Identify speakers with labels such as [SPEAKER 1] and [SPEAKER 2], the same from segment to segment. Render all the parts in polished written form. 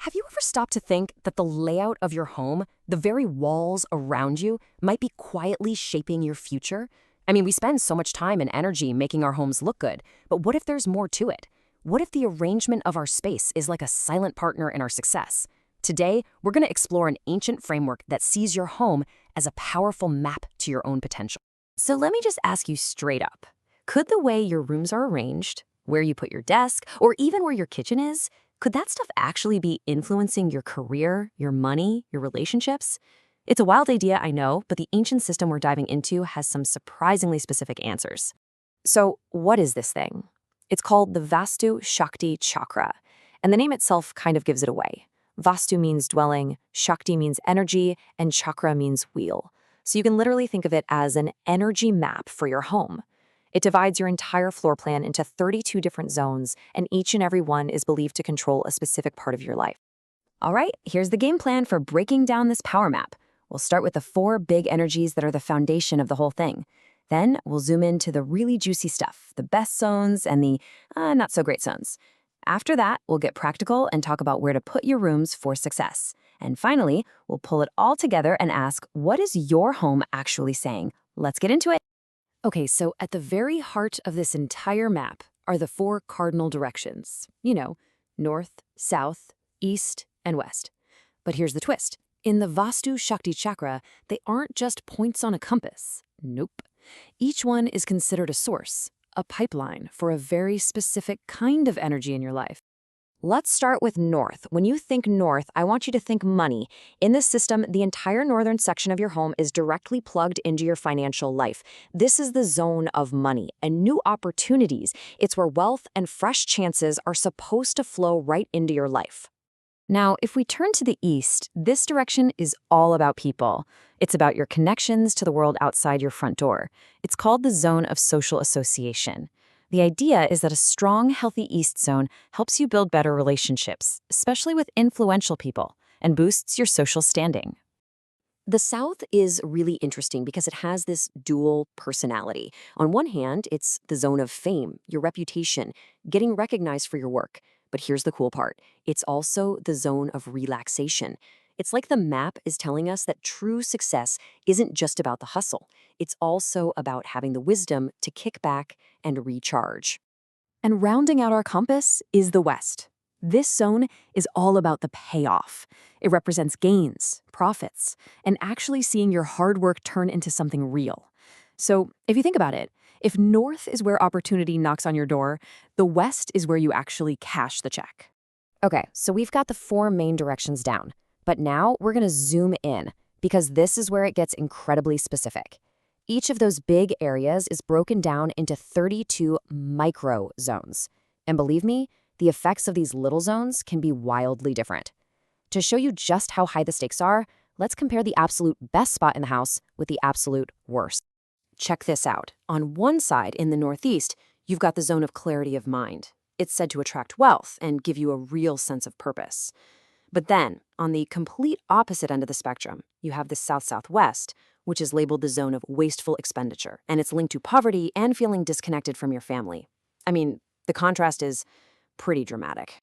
[SPEAKER 1] Have you ever stopped to think that the layout of your home, the very walls around you, might be quietly shaping your future? I mean, we spend so much time and energy making our homes look good, but what if there's more to it? What if the arrangement of our space is like a silent partner in our success? Today, we're going to explore an ancient framework that sees your home as a powerful map to your own potential. So let me just ask you straight up. Could the way your rooms are arranged, where you put your desk, or even where your kitchen is, could that stuff actually be influencing your career, your money, your relationships? It's a wild idea, I know, but the ancient system we're diving into has some surprisingly specific answers. So, what is this thing? It's called the vastu shakti chakra, and the name itself kind of gives it away. Vastu means dwelling, shakti means energy, and chakra means wheel. So you can literally think of it as an energy map for your home. It divides your entire floor plan into 32 different zones, and each and every one is believed to control a specific part of your life. All right, here's the game plan for breaking down this power map. We'll start with the 4 big energies that are the foundation of the whole thing. Then we'll zoom into the really juicy stuff, the best zones and the not-so-great zones. After that, we'll get practical and talk about where to put your rooms for success. And finally, we'll pull it all together and ask, what is your home actually saying? Let's get into it. Okay, so at the very heart of this entire map are the 4 cardinal directions. North, south, east, and west. But here's the twist. In the Vastu Shakti Chakra, they aren't just points on a compass. Nope. Each one is considered a source, a pipeline for a very specific kind of energy in your life. Let's start with north. When you think north, I want you to think money. In this system, the entire northern section of your home is directly plugged into your financial life. This is the zone of money and new opportunities. It's where wealth and fresh chances are supposed to flow right into your life. Now, if we turn to the east, this direction is all about people. It's about your connections to the world outside your front door. It's called the zone of social association. The idea is that a strong, healthy east zone helps you build better relationships, especially with influential people, and boosts your social standing. The south is really interesting because it has this dual personality. On one hand, it's the zone of fame, your reputation, getting recognized for your work. But here's the cool part. It's also the zone of relaxation. It's like the map is telling us that true success isn't just about the hustle. It's also about having the wisdom to kick back and recharge. And rounding out our compass is the west. This zone is all about the payoff. It represents gains, profits, and actually seeing your hard work turn into something real. So if you think about it, if north is where opportunity knocks on your door, the west is where you actually cash the check. Okay, so we've got the 4 main directions down. But now we're going to zoom in, because this is where it gets incredibly specific. Each of those big areas is broken down into 32 micro zones. And believe me, the effects of these little zones can be wildly different. To show you just how high the stakes are, let's compare the absolute best spot in the house with the absolute worst. Check this out. On one side, in the northeast, you've got the zone of clarity of mind. It's said to attract wealth and give you a real sense of purpose. But then, on the complete opposite end of the spectrum, you have the south-southwest, which is labeled the zone of wasteful expenditure, and it's linked to poverty and feeling disconnected from your family. I mean, the contrast is pretty dramatic.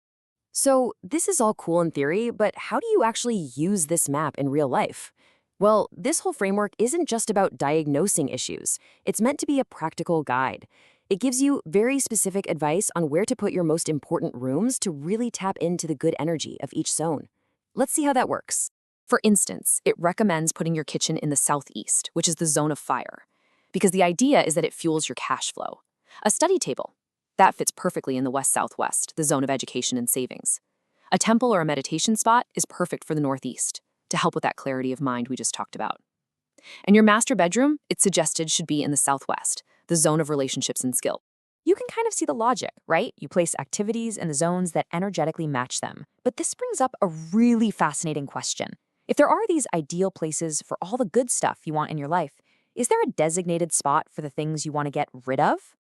[SPEAKER 1] So this is all cool in theory, but how do you actually use this map in real life? Well, this whole framework isn't just about diagnosing issues. It's meant to be a practical guide. It gives you very specific advice on where to put your most important rooms to really tap into the good energy of each zone. Let's see how that works. For instance, it recommends putting your kitchen in the southeast, which is the zone of fire, because the idea is that it fuels your cash flow. A study table, that fits perfectly in the west-southwest, the zone of education and savings. A temple or a meditation spot is perfect for the northeast, to help with that clarity of mind we just talked about. And your master bedroom, it's suggested, should be in the southwest, the zone of relationships and skill. You can kind of see the logic, right? You place activities in the zones that energetically match them. But this brings up a really fascinating question. If there are these ideal places for all the good stuff you want in your life, is there a designated spot for the things you want to get rid of?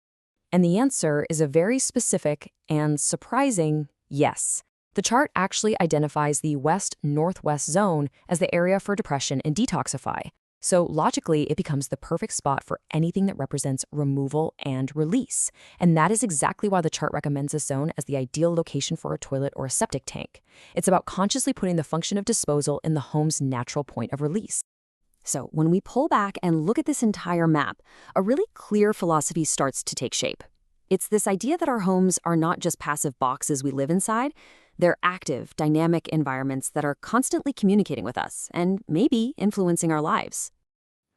[SPEAKER 1] And the answer is a very specific and surprising yes. The chart actually identifies the west-northwest zone as the area for depression and detoxify. So logically, it becomes the perfect spot for anything that represents removal and release. And that is exactly why the chart recommends this zone as the ideal location for a toilet or a septic tank. It's about consciously putting the function of disposal in the home's natural point of release. So when we pull back and look at this entire map, a really clear philosophy starts to take shape. It's this idea that our homes are not just passive boxes we live inside. They're active, dynamic environments that are constantly communicating with us and maybe influencing our lives.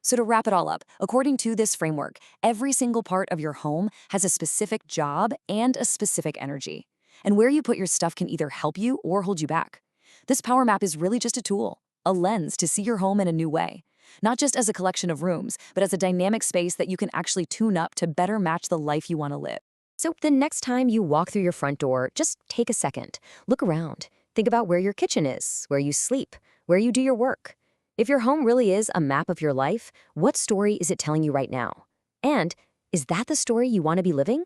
[SPEAKER 1] So to wrap it all up, according to this framework, every single part of your home has a specific job and a specific energy. And where you put your stuff can either help you or hold you back. This power map is really just a tool, a lens to see your home in a new way. Not just as a collection of rooms, but as a dynamic space that you can actually tune up to better match the life you want to live. So the next time you walk through your front door, just take a second. Look around. Think about where your kitchen is, where you sleep, where you do your work. If your home really is a map of your life, what story is it telling you right now? And is that the story you want to be living?